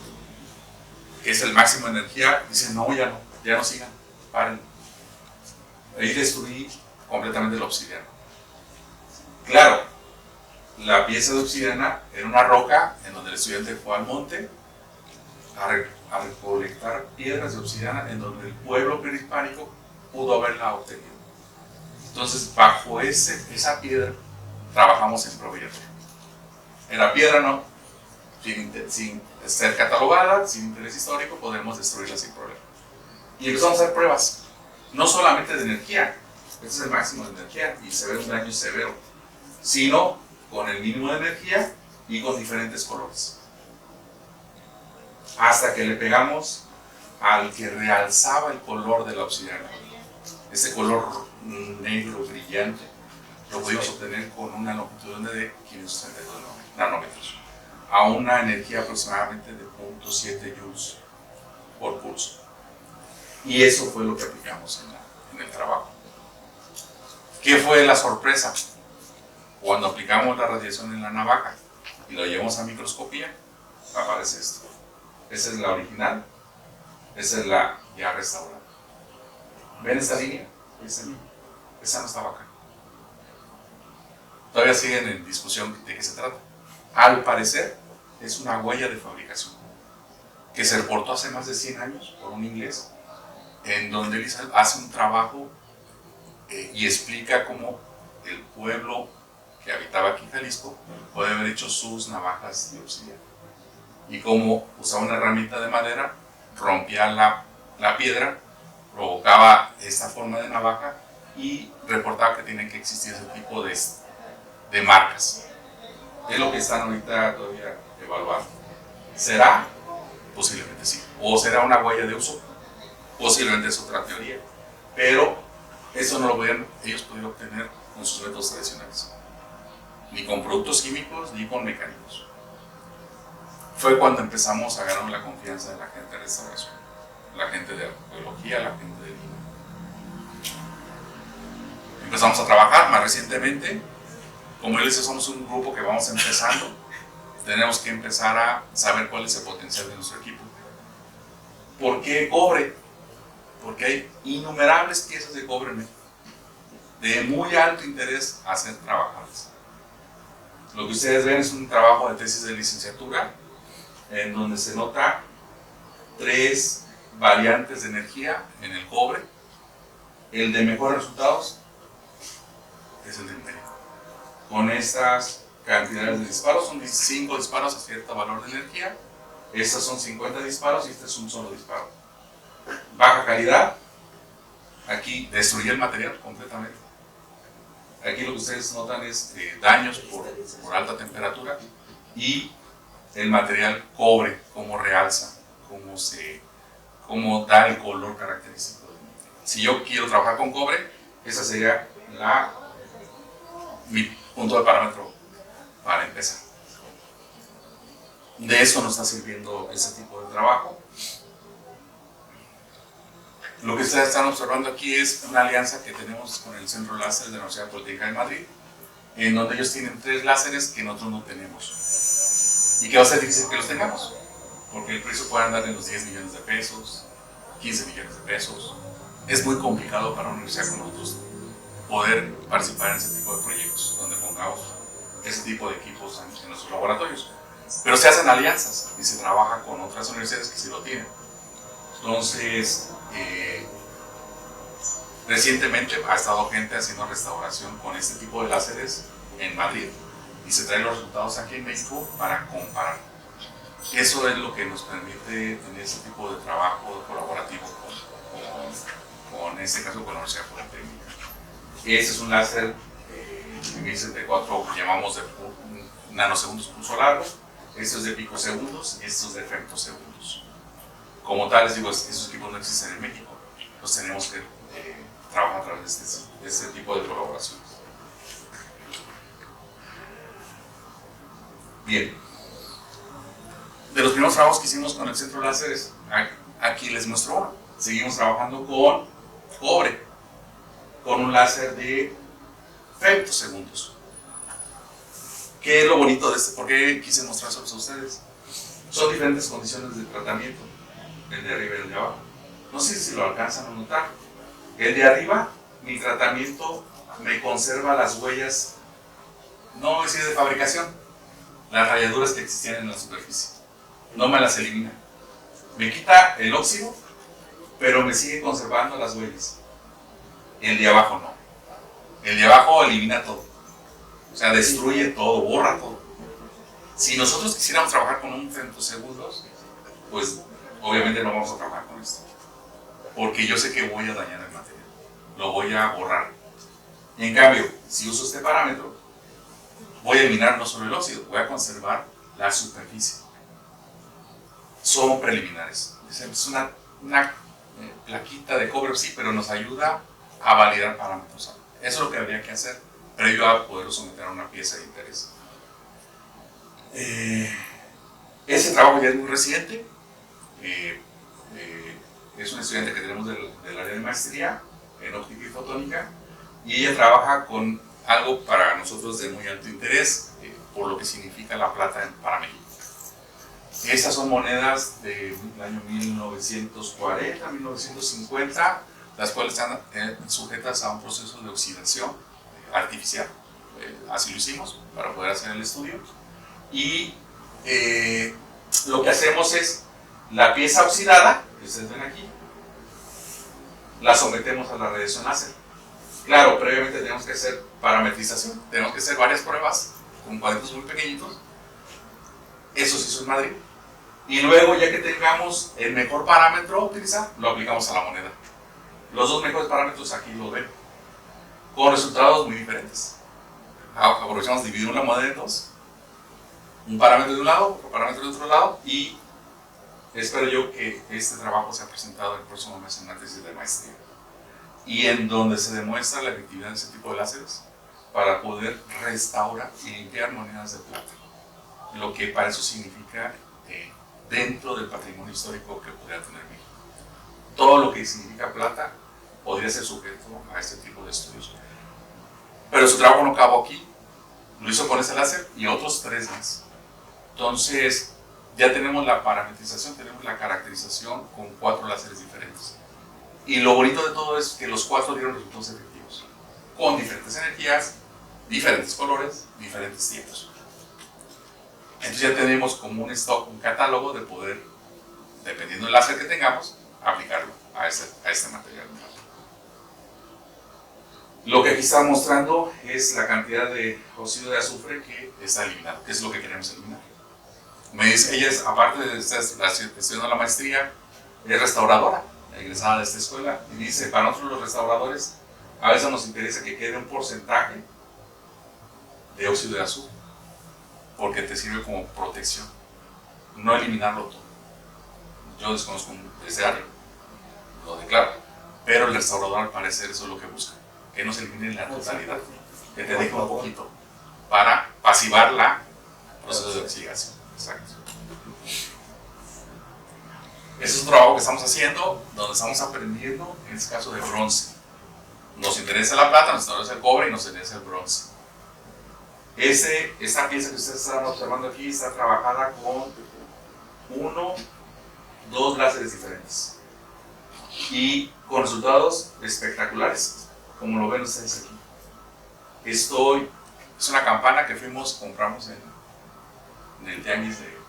que es el máximo de energía, dice: no, ya no sigan, paren. Ahí destruí completamente la obsidiana. Claro, la pieza de obsidiana era una roca en donde el estudiante fue al monte a recolectar piedras de obsidiana en donde el pueblo prehispánico pudo haberla obtenido. Entonces, bajo esa piedra trabajamos en proveer. Era piedra, no, sin ser catalogada, sin interés histórico, podemos destruirla sin problema. Y empezamos a hacer pruebas, no solamente de energía, este es el máximo de energía y se ve un daño severo, sino con el mínimo de energía y con diferentes colores. Hasta que le pegamos al que realzaba el color de la obsidiana. Ese color negro brillante lo pudimos obtener con una longitud de 532 nanómetros a una energía aproximadamente de 0.7 joules por pulso. Y eso fue lo que aplicamos en el trabajo. ¿Qué fue la sorpresa? Cuando aplicamos la radiación en la navaja y lo llevamos a microscopía, aparece esto. Esa es la original, esa es la ya restaurada. ¿Ven esta línea? Esa no estaba acá. Todavía siguen en discusión de qué se trata. Al parecer, es una huella de fabricación que se reportó hace más de 100 años por un inglés, en donde él hace un trabajo y explica cómo el pueblo que habitaba aquí en Jalisco puede haber hecho sus navajas de obsidiana y cómo usaba una herramienta de madera, rompía la piedra, provocaba esta forma de navaja y reportaba que tiene que existir ese tipo de marcas. Es lo que están ahorita todavía evaluando. ¿Será? Posiblemente sí. ¿O será una huella de uso? Posiblemente es otra teoría. Pero eso no lo podían ellos pudieron obtener con sus métodos tradicionales. Ni con productos químicos, ni con mecánicos. Fue cuando empezamos a ganar la confianza de la gente de restauración, la gente de arqueología, la gente de Lina. Empezamos a trabajar más recientemente. Como yo les decía, somos un grupo que vamos empezando. Tenemos que empezar a saber cuál es el potencial de nuestro equipo. ¿Por qué cobre? Porque hay innumerables piezas de cobre en México, de muy alto interés a ser trabajadas. Lo que ustedes ven es un trabajo de tesis de licenciatura, en donde se nota 3 variantes de energía en el cobre. El de mejores resultados es el del medio. Con estas cantidades de disparos, son 5 disparos a cierto valor de energía. Estas son 50 disparos y este es un solo disparo. Baja calidad, aquí destruye el material completamente. Aquí lo que ustedes notan es daños por alta temperatura y el material cobre, cómo realza, cómo da el color característico. Si yo quiero trabajar con cobre, esa sería mi punto de parámetro para empezar. De eso nos está sirviendo ese tipo de trabajo. Lo que ustedes están observando aquí es una alianza que tenemos con el Centro Láser de la Universidad Politécnica de Madrid, en donde ellos tienen 3 láseres que nosotros no tenemos. Y que va a ser difícil que los tengamos, porque el precio puede andar en los 10 millones de pesos, 15 millones de pesos. Es muy complicado para una universidad como nosotros poder participar en ese tipo de proyectos, donde pongamos ese tipo de equipos en nuestros laboratorios. Pero se hacen alianzas y se trabaja con otras universidades que sí lo tienen. Entonces, recientemente ha estado gente haciendo restauración con este tipo de láseres en Madrid y se traen los resultados aquí en México para comparar. Eso es lo que nos permite tener ese tipo de trabajo colaborativo con este caso con la Universidad Politécnica. Este es un láser en 1074 que llamamos de nanosegundos pulso largo. Esto es de picosegundos y esto es de femtosegundos. Como tal, les digo, esos equipos no existen en México. Los tenemos que trabajar a través de este tipo de colaboraciones. Bien. De los primeros trabajos que hicimos con el centro láser es, aquí les muestro uno. Seguimos trabajando con cobre, con un láser de femtosegundos. ¿Qué es lo bonito de este? ¿Por qué quise mostrárselos a ustedes? Son diferentes condiciones de tratamiento, el de arriba y el de abajo. No sé si lo alcanzan a notar. El de arriba, mi tratamiento me conserva las huellas, no voy a decir de fabricación, las rayaduras que existían en la superficie. No me las elimina. Me quita el óxido, pero me sigue conservando las huellas. El de abajo no. El de abajo elimina todo. O sea, destruye todo, borra todo. Si nosotros quisiéramos trabajar con un femtosegundos, pues obviamente no vamos a trabajar con esto. Porque yo sé que voy a dañar el material. Lo voy a borrar. Y en cambio, si uso este parámetro, voy a eliminar no solo el óxido, voy a conservar la superficie. Son preliminares. Es una plaquita de cobre, sí, pero nos ayuda a validar parámetros. Eso es lo que habría que hacer previo a poder someter a una pieza de interés. Ese trabajo ya es muy reciente. Es una estudiante que tenemos del área de maestría en óptica y fotónica, y ella trabaja con algo para nosotros de muy alto interés, por lo que significa la plata para México. Estas son monedas del año 1940, 1950, las cuales están sujetas a un proceso de oxidación artificial. Así lo hicimos para poder hacer el estudio. Y lo que hacemos es la pieza oxidada, que ustedes ven aquí, la sometemos a la radiación láser. Claro, previamente tenemos que hacer parametrización, tenemos que hacer varias pruebas con cuadritos muy pequeñitos. Eso se hizo en Madrid. Y luego, ya que tengamos el mejor parámetro a utilizar, lo aplicamos a la moneda. Los dos mejores parámetros aquí lo ven, con resultados muy diferentes. Aprovechamos de dividir una moneda en dos, un parámetro de un lado, otro parámetro de otro lado, y espero yo que este trabajo sea presentado el próximo mes en una tesis de maestría, y en donde se demuestra la efectividad de ese tipo de láseres para poder restaurar y limpiar monedas de plata, lo que para eso significa dentro del patrimonio histórico que podría tener México. Todo lo que significa plata podría ser sujeto a este tipo de estudios. Pero su trabajo no acabó aquí, lo hizo con ese láser y otros 3 más. Entonces, ya tenemos la parametrización, tenemos la caracterización con 4 láseres diferentes. Y lo bonito de todo es que los 4 dieron resultados efectivos, con diferentes energías, diferentes colores, diferentes tiempos. Entonces ya tenemos como un stock, un catálogo de poder, dependiendo del láser que tengamos, aplicarlo a este material. Lo que aquí está mostrando es la cantidad de óxido de azufre que está eliminado, que es lo que queremos eliminar. Me dice, ella es, aparte de estar estudiando la maestría, es restauradora, egresada de esta escuela, y dice, para nosotros los restauradores, a veces nos interesa que quede un porcentaje de óxido de azufre, porque te sirve como protección, no eliminarlo todo. Yo desconozco ese área, lo declaro, pero el restaurador al parecer eso es lo que busca, que no se elimine la totalidad, que te deje un poquito para pasivar la proceso de oxidación. Exacto. Ese es un trabajo que estamos haciendo, donde estamos aprendiendo, en este caso de bronce. Nos interesa la plata, nos interesa el cobre y nos interesa el bronce. Esta pieza que ustedes están observando aquí está trabajada con 2 láseres diferentes y con resultados espectaculares, como lo ven ustedes aquí. Es una campana que compramos en el tianguis de...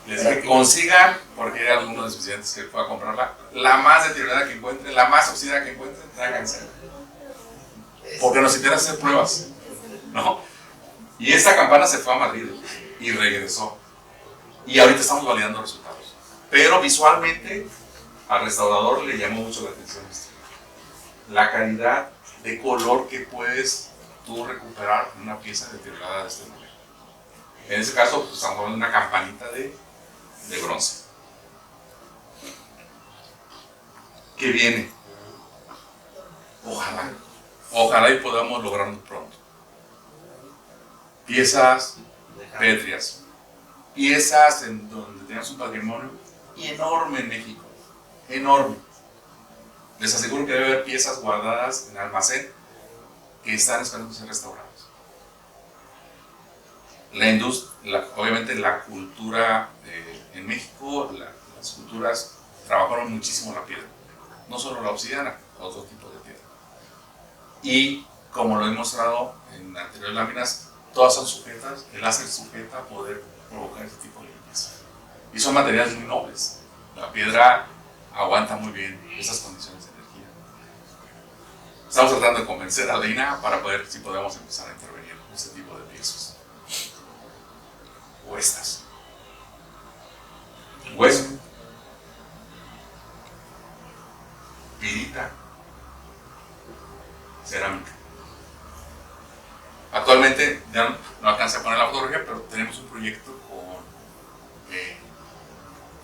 Les dije que consigan, porque hay algunos de mis estudiantes que puedan comprarla, la más deteriorada que encuentren, la más oxidada que encuentren, tráiganse. Porque nos interesa hacer pruebas, ¿no? Y esta campana se fue a Madrid y regresó. Y ahorita estamos validando resultados. Pero visualmente al restaurador le llamó mucho la atención esto. La calidad de color que puedes tú recuperar en una pieza deteriorada de este modelo. En este caso, pues, estamos hablando de una campanita de bronce. ¿Qué viene? Ojalá y podamos lograrlo pronto. piezas pétreas, piezas en donde tenemos un patrimonio enorme en México, enorme. Les aseguro que debe haber piezas guardadas en almacén que están esperando ser restauradas. La industria, obviamente la cultura en México, las culturas trabajaron muchísimo la piedra, no solo la obsidiana, otro tipo de piedra. Y como lo he mostrado en anteriores láminas, todas son sujetas, el láser sujeta a poder provocar este tipo de limpieza. Y son materiales muy nobles. La piedra aguanta muy bien esas condiciones de energía. Estamos tratando de convencer a Leina para poder, si podemos empezar a intervenir en este tipo de piezas. O estas. Hueso. Pirita. Cerámica. Actualmente ya no alcancé a poner la fotografía, pero tenemos un proyecto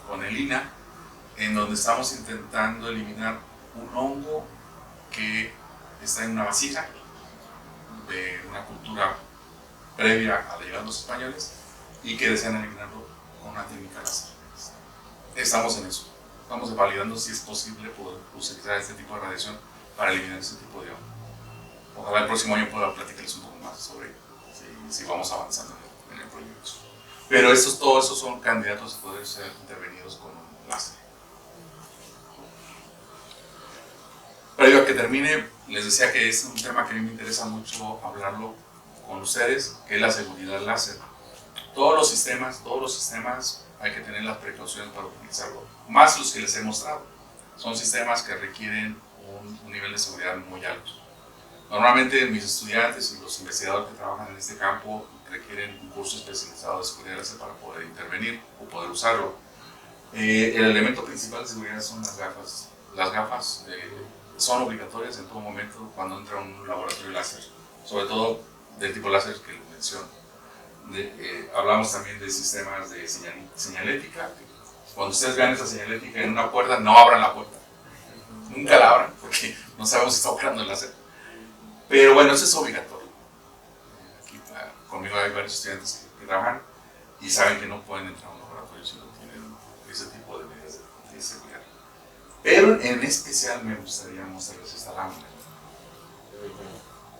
con el INA en donde estamos intentando eliminar un hongo que está en una vasija de una cultura previa a la llegada de los españoles y que desean eliminarlo con una técnica láser. Estamos en eso. Estamos validando si es posible poder utilizar este tipo de radiación para eliminar ese tipo de hongo. Ojalá el próximo año pueda platicarles un poco más sobre si vamos avanzando en el proyecto. Pero todos esos son candidatos a poder ser intervenidos con un láser. Previo a que termine, les decía que es un tema que a mí me interesa mucho hablarlo con ustedes, que es la seguridad láser. Todos los sistemas hay que tener las precauciones para utilizarlo, más los que les he mostrado. Son sistemas que requieren un nivel de seguridad muy alto. Normalmente mis estudiantes y los investigadores que trabajan en este campo requieren un curso especializado de seguridad láser para poder intervenir o poder usarlo. El elemento principal de seguridad son las gafas. Las gafas son obligatorias en todo momento cuando entra a un laboratorio láser, sobre todo del tipo láser que les menciono. Hablamos también de sistemas de señalética. Cuando ustedes vean esa señalética en una puerta, no abran la puerta. Nunca la abran porque no sabemos si está operando el láser. Pero bueno, eso es obligatorio. Aquí conmigo hay varios estudiantes que trabajan y saben que no pueden entrar a un laboratorio si no tienen ese tipo de medidas de seguridad. Pero en especial me gustaría mostrarles esta lámina.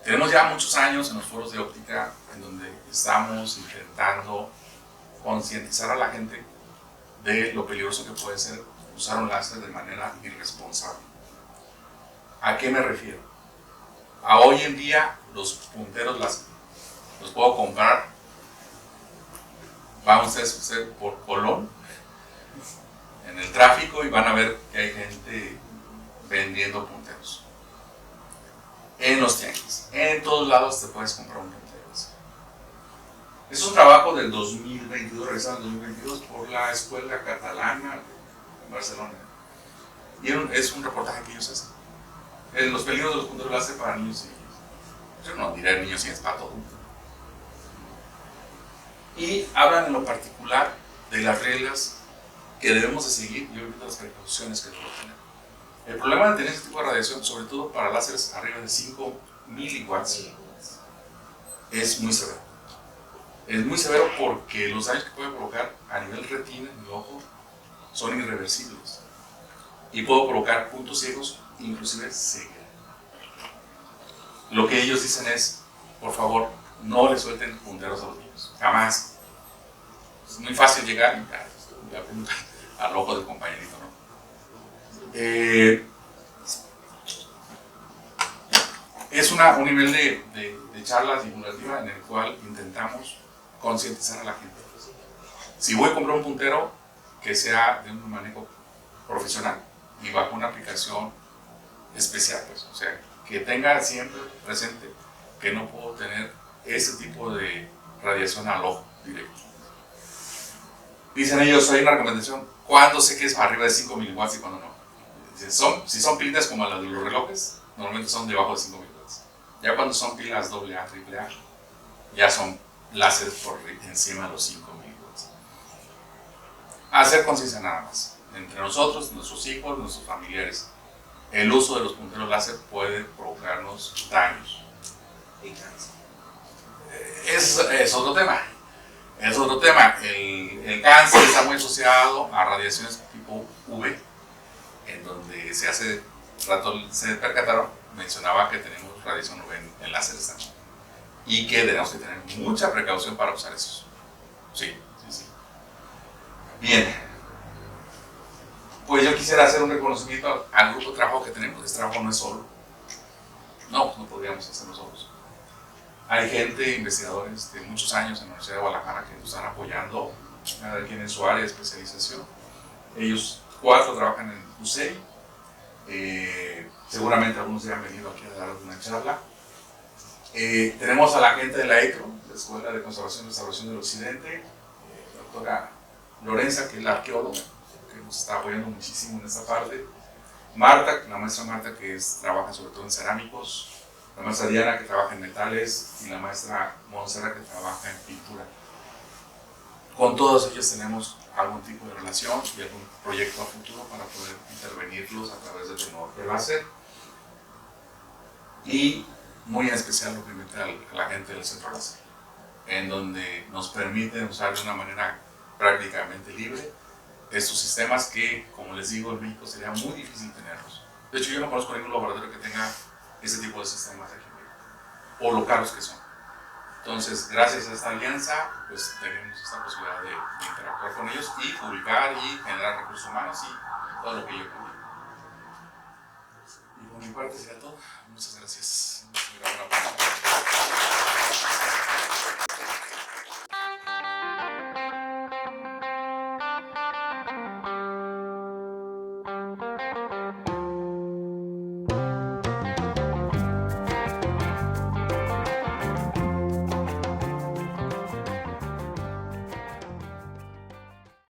Tenemos ya muchos años en los foros de óptica en donde estamos intentando concientizar a la gente de lo peligroso que puede ser usar un láser de manera irresponsable. ¿A qué me refiero? A hoy en día los punteros láser los puedo comprar. Van ustedes por Colón en el tráfico y van a ver que hay gente vendiendo punteros. En los tianguis, en todos lados te puedes comprar un puntero láser. Es un trabajo del 2022, realizado en 2022 por la Escuela Catalana de Barcelona. Y es un reportaje que ellos hacen. Los peligros de los punteros láser para niños y niñas. Yo no diré niños y niñas, para todo. Y hablan en lo particular de las reglas que debemos de seguir y obviamente las precauciones que debemos tener. El problema de tener este tipo de radiación, sobre todo para láseres arriba de 5 miliwatts, es muy severo. Es muy severo porque los daños que puede provocar a nivel retina en el ojo son irreversibles y puede provocar puntos ciegos, inclusive ceguera. Lo que ellos dicen es, por favor, no le suelten punteros a los niños, jamás. Es muy fácil llegar y apuntar al ojo del compañerito, ¿no? Es un nivel de charla divulgativa en el cual intentamos concientizar a la gente. Si voy a comprar un puntero, que sea de un manejo profesional y bajo una aplicación especial, pues, o sea, que tenga siempre presente que no puedo tener ese tipo de radiación al ojo directo. Dicen ellos, hay una recomendación, ¿cuándo sé que es arriba de 5 miliwatts y cuándo no? Si son pilas como las de los relojes, normalmente son debajo de 5 miliwatts. Ya cuando son pilas AA, AAA, ya son láseres por encima de los 5 miliwatts. Hacer conciencia nada más. Entre nosotros, nuestros hijos, nuestros familiares, el uso de los punteros láser puede provocarnos daños. Y cáncer. Es otro tema. Es otro tema. El cáncer está muy asociado a radiaciones tipo UV, en donde se hace rato se percataron, mencionaba que tenemos radiación UV en láseres también. Y que tenemos que tener mucha precaución para usar esos. Sí. Bien. Pues yo quisiera hacer un reconocimiento al grupo de trabajo que tenemos. Este trabajo no es solo. No podríamos hacerlo solos. Hay gente, investigadores de muchos años en la Universidad de Guadalajara que nos están apoyando, cada quien en su área de especialización. Ellos 4 trabajan en UCEI. Seguramente algunos ya han venido aquí a dar alguna charla. Tenemos a la gente de la ECRO, la Escuela de Conservación y Restauración del Occidente, la doctora Lorenza, que es la arqueóloga, que nos está apoyando muchísimo en esta parte. Marta, la maestra Marta, que trabaja sobre todo en cerámicos. La maestra Diana, que trabaja en metales. Y la maestra Montserrat, que trabaja en pintura. Con todos ellos tenemos algún tipo de relación y algún proyecto a futuro para poder intervenirlos a través del tecnología láser. Y muy en especial, obviamente, a la gente del centro láser, en donde nos permiten usar de una manera prácticamente libre estos sistemas que, como les digo, en México sería muy difícil tenerlos. De hecho, yo no conozco ningún laboratorio que tenga ese tipo de sistemas aquí en México, por lo caros que son. Entonces, gracias a esta alianza, pues tenemos esta posibilidad de interactuar con ellos y publicar y generar recursos humanos y todo lo que yo puedo. Y por mi parte sería todo. Muchas gracias.